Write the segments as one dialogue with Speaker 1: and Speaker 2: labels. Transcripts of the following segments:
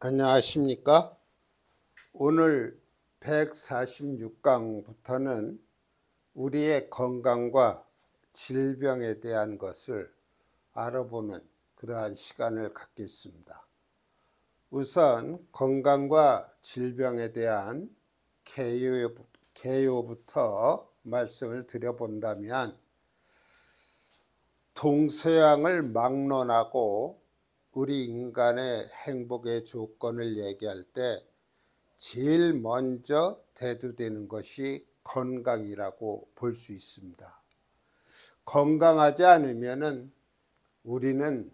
Speaker 1: 안녕하십니까? 오늘 146강부터는 우리의 건강과 질병에 대한 것을 알아보는 그러한 시간을 갖겠습니다. 우선 건강과 질병에 대한 개요부터 말씀을 드려본다면, 동서양을 막론하고 우리 인간의 행복의 조건을 얘기할 때 제일 먼저 대두되는 것이 건강이라고 볼 수 있습니다. 건강하지 않으면 우리는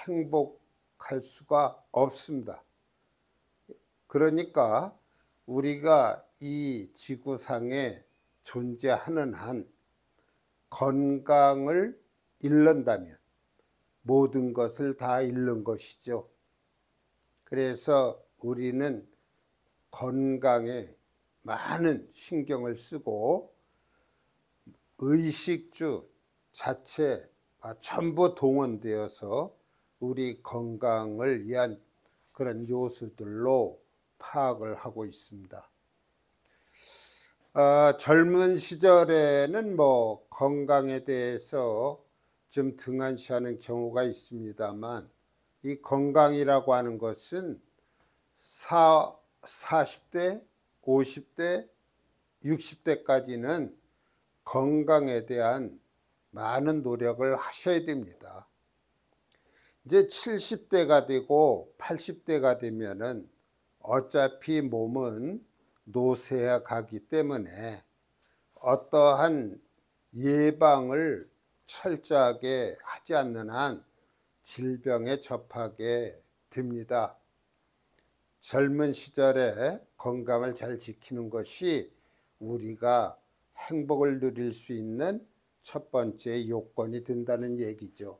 Speaker 1: 행복할 수가 없습니다. 그러니까 우리가 이 지구상에 존재하는 한 건강을 잃는다면 모든 것을 다 잃는 것이죠. 그래서 우리는 건강에 많은 신경을 쓰고 의식주 자체가 전부 동원되어서 우리 건강을 위한 그런 요소들로 파악을 하고 있습니다. 젊은 시절에는 건강에 대해서 좀 등한시하는 경우가 있습니다만, 이 건강이라고 하는 것은 40대, 50대, 60대까지는 건강에 대한 많은 노력을 하셔야 됩니다. 이제 70대가 되고 80대가 되면은 어차피 몸은 노쇠해 가기 때문에 어떠한 예방을 철저하게 하지 않는 한 질병에 접하게 됩니다. 젊은 시절에 건강을 잘 지키는 것이 우리가 행복을 누릴 수 있는 첫 번째 요건이 된다는 얘기죠.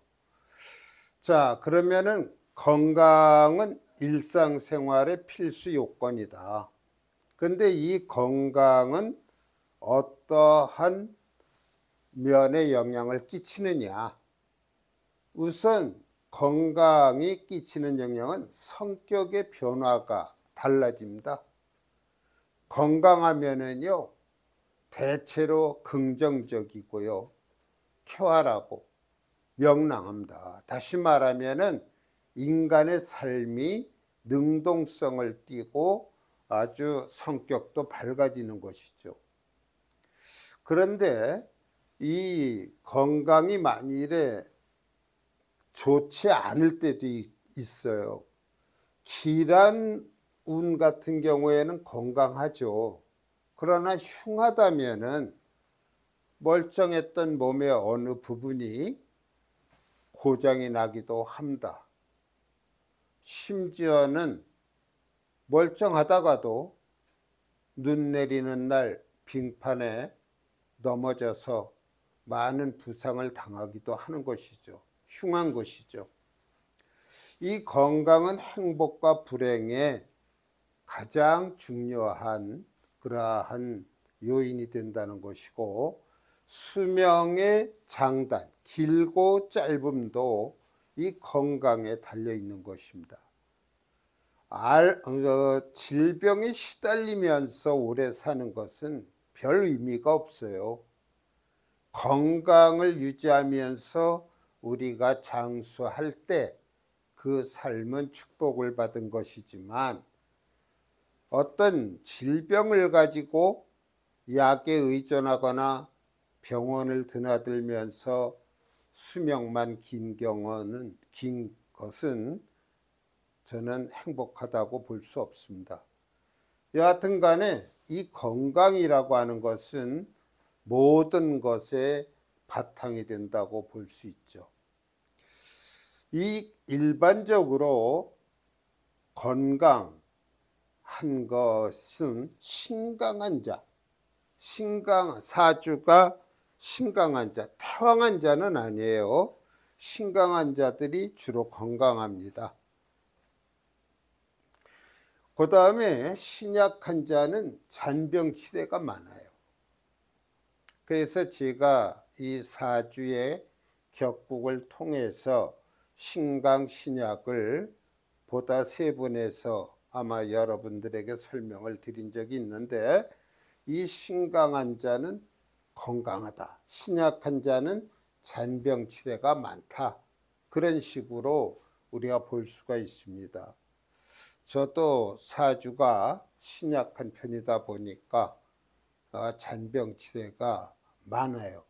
Speaker 1: 자, 그러면은 건강은 일상생활의 필수 요건이다. 근데 이 건강은 어떠한 면에 영향을 끼치느냐? 우선 건강이 끼치는 영향은 성격의 변화가 달라집니다. 건강하면은요, 대체로 긍정적이고요, 쾌활하고 명랑합니다. 다시 말하면은 인간의 삶이 능동성을 띠고 아주 성격도 밝아지는 것이죠. 그런데 이 건강이 만일에 좋지 않을 때도 있어요. 길한 운 같은 경우에는 건강하죠. 그러나 흉하다면은 멀쩡했던 몸의 어느 부분이 고장이 나기도 합니다. 심지어는 멀쩡하다가도 눈 내리는 날 빙판에 넘어져서 많은 부상을 당하기도 하는 것이죠. 흉한 것이죠. 이 건강은 행복과 불행에 가장 중요한 그러한 요인이 된다는 것이고, 수명의 장단, 길고 짧음도 이 건강에 달려 있는 것입니다. 질병에 시달리면서 오래 사는 것은 별 의미가 없어요. 건강을 유지하면서 우리가 장수할 때 그 삶은 축복을 받은 것이지만, 어떤 질병을 가지고 약에 의존하거나 병원을 드나들면서 수명만 긴 것은 저는 행복하다고 볼 수 없습니다. 여하튼 간에 이 건강이라고 하는 것은 모든 것의 바탕이 된다고 볼 수 있죠. 이 일반적으로 건강한 것은 신강한 자, 사주가 신강한 자, 태왕한 자는 아니에요. 신강한 자들이 주로 건강합니다. 그 다음에 신약한 자는 잔병치레가 많아요. 그래서 제가 이 사주의 격국을 통해서 신강 신약을 보다 세분해서 아마 여러분들에게 설명을 드린 적이 있는데, 이 신강한 자는 건강하다, 신약한 자는 잔병 치레가 많다, 그런 식으로 우리가 볼 수가 있습니다. 저도 사주가 신약한 편이다 보니까 잔병 치레가 많아요.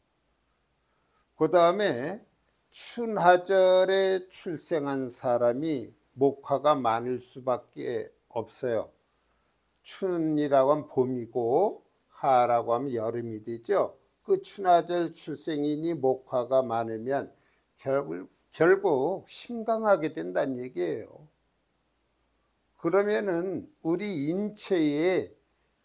Speaker 1: 그 다음에 춘하절에 출생한 사람이 목화가 많을 수밖에 없어요. 춘이라고 하면 봄이고 하라고 하면 여름이 되죠. 그 춘하절 출생인이 목화가 많으면 결국 신강하게 된다는 얘기예요. 그러면은 우리 인체의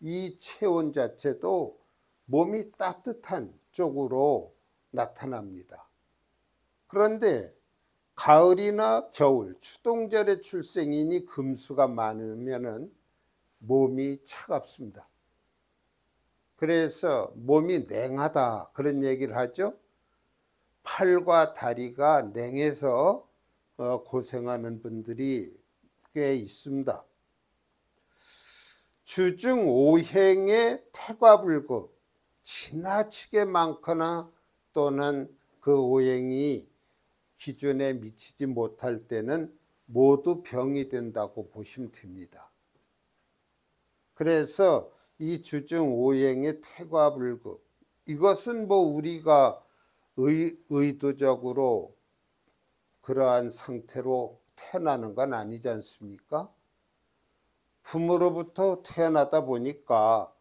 Speaker 1: 이 체온 자체도 몸이 따뜻한 쪽으로 나타납니다. 그런데 가을이나 겨울, 추동절에 출생인이 금수가 많으면은 몸이 차갑습니다. 그래서 몸이 냉하다, 그런 얘기를 하죠. 팔과 다리가 냉해서 고생하는 분들이 꽤 있습니다. 주중 오행의 태과불급, 지나치게 많거나 또는 그 오행이 기준에 미치지 못할 때는 모두 병이 된다고 보시면 됩니다. 그래서 이 주중 오행의 태과불급, 이것은 뭐 우리가 의도적으로 그러한 상태로 태어나는 건 아니지 않습니까? 부모로부터 태어나다 보니까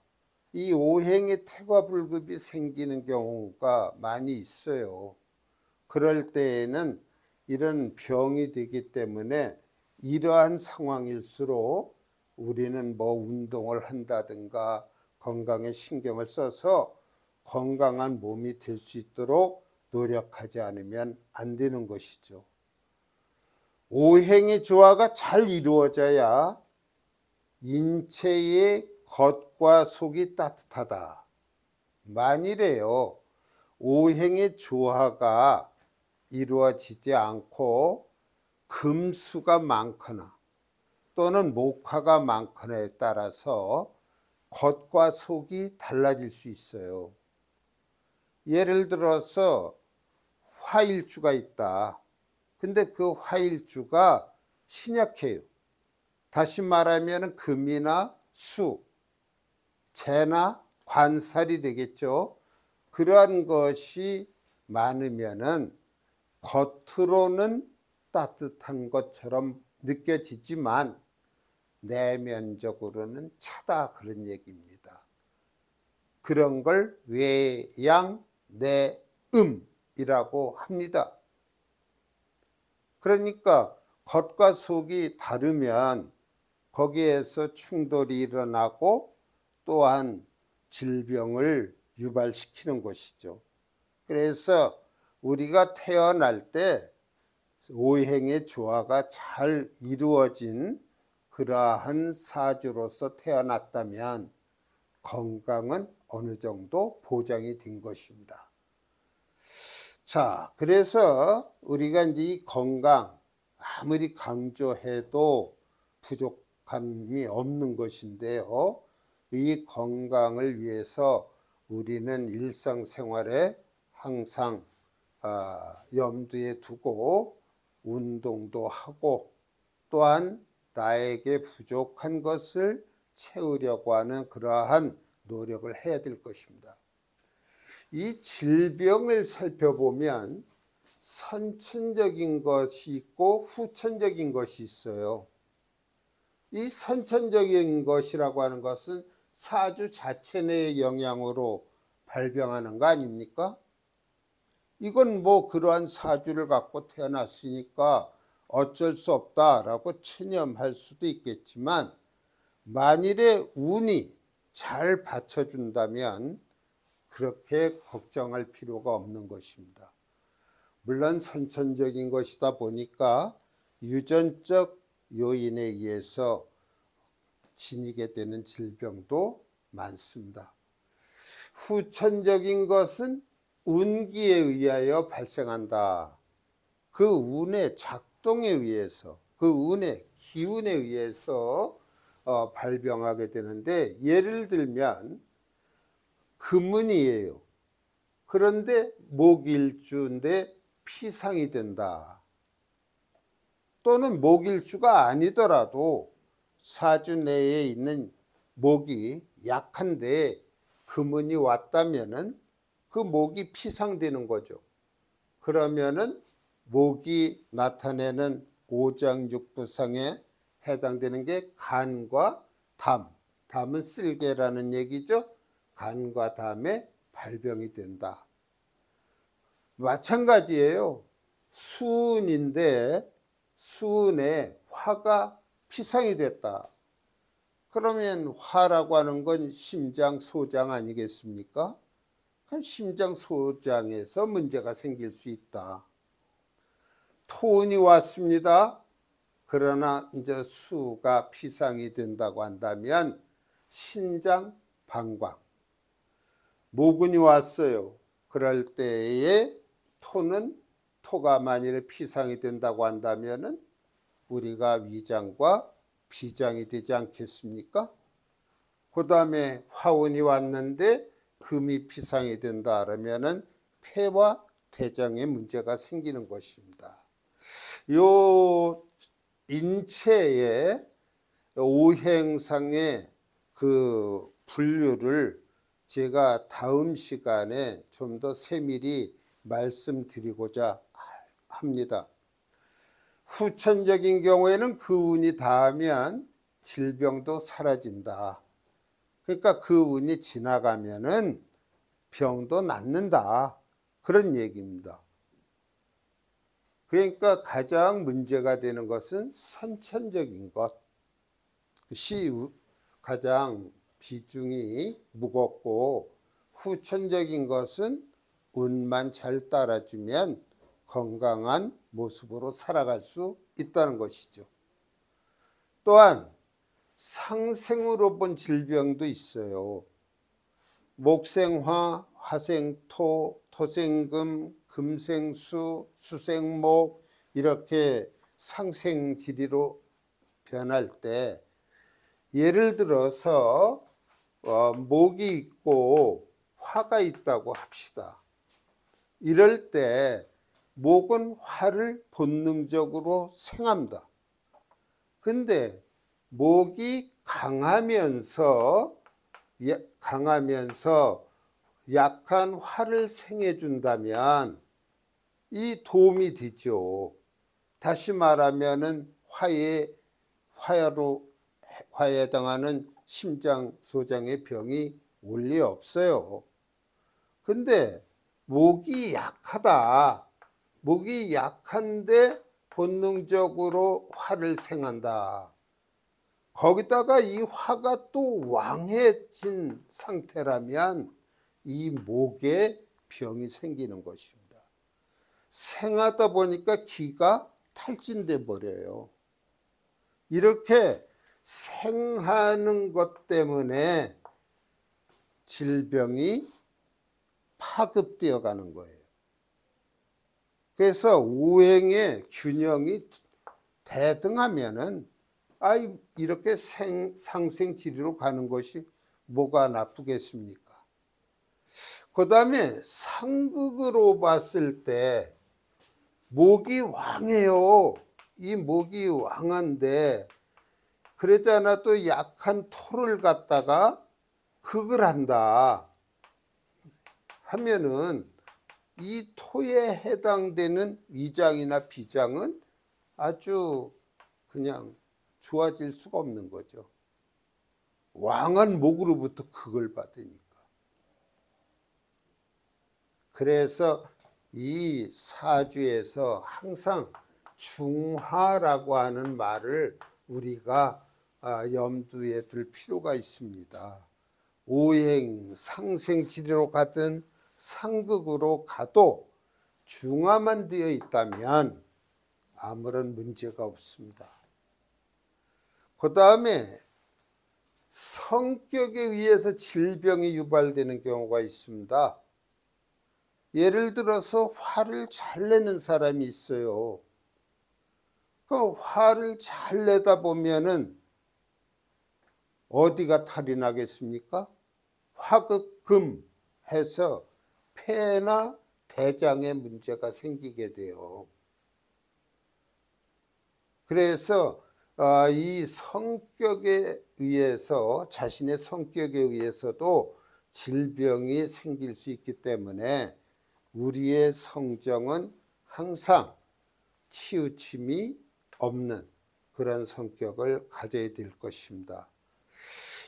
Speaker 1: 이 오행의 태과불급이 생기는 경우가 많이 있어요. 그럴 때에는 이런 병이 되기 때문에 이러한 상황일수록 우리는 뭐 운동을 한다든가 건강에 신경을 써서 건강한 몸이 될 수 있도록 노력하지 않으면 안 되는 것이죠. 오행의 조화가 잘 이루어져야 인체의 겉과 속이 따뜻하다. 만일에요, 오행의 조화가 이루어지지 않고 금수가 많거나 또는 목화가 많거나에 따라서 겉과 속이 달라질 수 있어요. 예를 들어서 화일주가 있다. 근데 그 화일주가 신약해요. 다시 말하면 금이나 수, 재나 관살이 되겠죠. 그러한 것이 많으면은 겉으로는 따뜻한 것처럼 느껴지지만 내면적으로는 차다, 그런 얘기입니다. 그런 걸 외양 내음이라고 합니다. 그러니까 겉과 속이 다르면 거기에서 충돌이 일어나고 또한 질병을 유발시키는 것이죠. 그래서 우리가 태어날 때 오행의 조화가 잘 이루어진 그러한 사주로서 태어났다면 건강은 어느 정도 보장이 된 것입니다. 자, 그래서 우리가 이제 이 건강 아무리 강조해도 부족함이 없는 것인데요. 이 건강을 위해서 우리는 일상생활에 항상 염두에 두고 운동도 하고 또한 나에게 부족한 것을 채우려고 하는 그러한 노력을 해야 될 것입니다. 이 질병을 살펴보면 선천적인 것이 있고 후천적인 것이 있어요. 이 선천적인 것이라고 하는 것은 사주 자체 내의 영향으로 발병하는 거 아닙니까? 이건 뭐 그러한 사주를 갖고 태어났으니까 어쩔 수 없다라고 체념할 수도 있겠지만, 만일에 운이 잘 받쳐준다면 그렇게 걱정할 필요가 없는 것입니다. 물론 선천적인 것이다 보니까 유전적 요인에 의해서 지니게 되는 질병도 많습니다. 후천적인 것은 운기에 의하여 발생한다. 그 운의 작동에 의해서, 그 운의 기운에 의해서 발병하게 되는데, 예를 들면 금운이에요. 그런데 목일주인데 피상이 된다. 또는 목일주가 아니더라도 사주 내에 있는 목이 약한데 금운이 왔다면은 그 목이 피상되는 거죠. 그러면은 목이 나타내는 오장육부상에 해당되는 게 간과 담. 담은 쓸개라는 얘기죠. 간과 담에 발병이 된다. 마찬가지예요. 수운인데 수운에 화가 피상이 됐다. 그러면 화라고 하는 건 심장, 소장 아니겠습니까? 그럼 심장, 소장에서 문제가 생길 수 있다. 토운이 왔습니다. 그러나 이제 수가 피상이 된다고 한다면 신장, 방광. 모근이 왔어요. 그럴 때에 토가 만일에 피상이 된다고 한다면은 우리가 위장과 비장이 되지 않겠습니까? 그 다음에 화운이 왔는데 금이 피상이 된다 그러면은 폐와 대장에 문제가 생기는 것입니다. 요 인체의 오행상의 그 분류를 제가 다음 시간에 좀 더 세밀히 말씀드리고자 합니다. 후천적인 경우에는 그 운이 닿으면 질병도 사라진다. 그러니까 그 운이 지나가면은 병도 낫는다. 그런 얘기입니다. 그러니까 가장 문제가 되는 것은 선천적인 것이 가장 비중이 무겁고, 후천적인 것은 운만 잘 따라주면 건강한 모습으로 살아갈 수 있다는 것이죠. 또한 상생으로 본 질병도 있어요. 목생화, 화생토, 토생금, 금생수, 수생목 이렇게 상생지리로 변할 때, 예를 들어서 목이 있고 화가 있다고 합시다. 이럴 때 목은 화를 본능적으로 생합니다. 근데 목이 강하면서 약한 화를 생해준다면 이 도움이 되죠. 다시 말하면은 화에 해당하는 심장, 소장의 병이 올 리 없어요. 근데 목이 약하다. 목이 약한데 본능적으로 화를 생한다. 거기다가 이 화가 또 왕해진 상태라면 이 목에 병이 생기는 것입니다. 생하다 보니까 기가 탈진돼 버려요. 이렇게 생하는 것 때문에 질병이 파급되어 가는 거예요. 그래서 오행의 균형이 대등하면은 이렇게 상생지리로 가는 것이 뭐가 나쁘겠습니까? 그 다음에 상극으로 봤을 때 목이 왕해요. 이 목이 왕한데 그러지 않아도 약한 토를 갖다가 극을 한다 하면은 이 토에 해당되는 위장이나 비장은 아주 그냥 좋아질 수가 없는 거죠. 왕한 목으로부터 극을 받으니까. 그래서 이 사주에서 항상 중화라고 하는 말을 우리가 염두에 둘 필요가 있습니다. 오행, 상생지리로 가든 상극으로 가도 중화만 되어 있다면 아무런 문제가 없습니다. 그 다음에 성격에 의해서 질병이 유발되는 경우가 있습니다. 예를 들어서 화를 잘 내는 사람이 있어요. 그 화를 잘 내다 보면은 어디가 탈이 나겠습니까? 화극금 해서 폐나 대장에 문제가 생기게 돼요. 그래서 이 성격에 의해서, 자신의 성격에 의해서도 질병이 생길 수 있기 때문에 우리의 성정은 항상 치우침이 없는 그런 성격을 가져야 될 것입니다.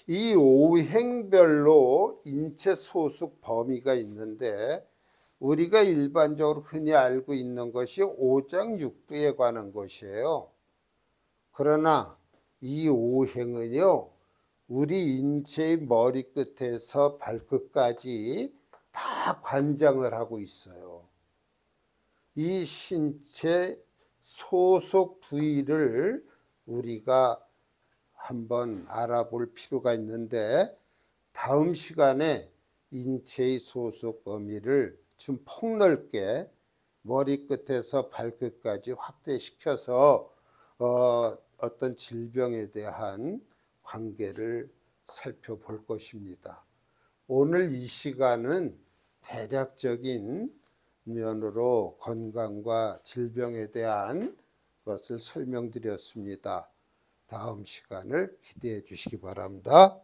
Speaker 1: 이 오행별로 인체 소속 범위가 있는데 우리가 일반적으로 흔히 알고 있는 것이 오장육부에 관한 것이에요. 그러나 이 오행은요, 우리 인체의 머리끝에서 발끝까지 다 관장을 하고 있어요. 이 신체 소속 부위를 우리가 한번 알아볼 필요가 있는데, 다음 시간에 인체의 소속 범위를 좀 폭넓게 머리끝에서 발끝까지 확대시켜서 어떤 질병에 대한 관계를 살펴볼 것입니다. 오늘 이 시간은 대략적인 면으로 건강과 질병에 대한 것을 설명드렸습니다. 다음 시간을 기대해 주시기 바랍니다.